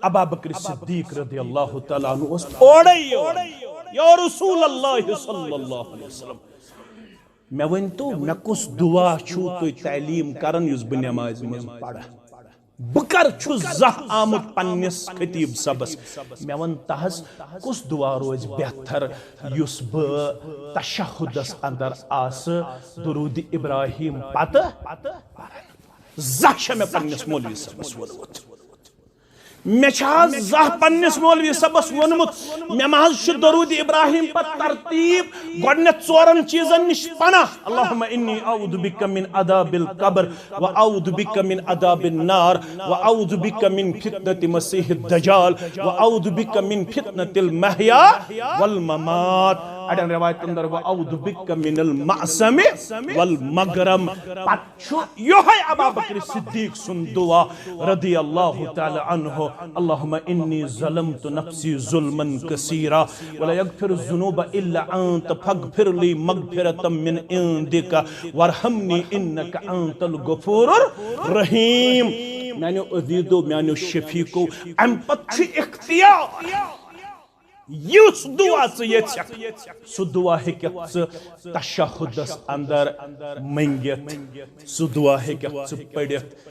अबू बकर सिद्दीक रदियल्लाहु तआला अन्हु उस थोड़े या रसूल अल्लाह सल्लल्लाहु अलैहि वसल्लम मे वन तो मे कुछ दुआ छु तुई तालीम करन युस ब नमाज मज पढ़ बकर छु जह आमुत पन्निस खतीब सबस मे वन तहस कुछ दुआ रोज बेहतर युस ब तशहुदस अंदर आस दुरूद इब्राहिम पत जह मे पन्निस मौलवी सबस वोनमुत मे जह पन्निस मौलवी सबस वोनमुत मे महज दरूद इब्राहिम पर तरतीब गोडने चोरन चीजन निश पनाह अल्लाहुम्मा इन्नी अऊदु बिका मिन अदाबिल कब्र व अऊदु बिका मिन अदाबिन नार व अऊदु बिका मिन फितनति मसीहिद दज्जाल व अऊदु बिका मिन फितनतिल महया वल ममात अडन रिवायत अंदर व अऊदु बिका मिनल मअसम वल मगरम पछु योहे अबू बकर सिद्दीक सुन दुआ रदियल्लाहु तआला अन्हु अल्लाहुम्मा इन्नी ज़लमतु नफ्सी ज़ुल्मन कसीरा वला यगफिरु ज़ुनूब इल्ला अंत फगफिर ली मगफिरतम मिन इंदिका वरहमनी इन्नका अंतल गफूरुर रहीम मानो अज़ीज़ो मानो शफीको अम पछ इख्तियार युस दुआ सु दुआ हेक तशहुदस अंदर मंगित सु दुआ हेक पढ़ित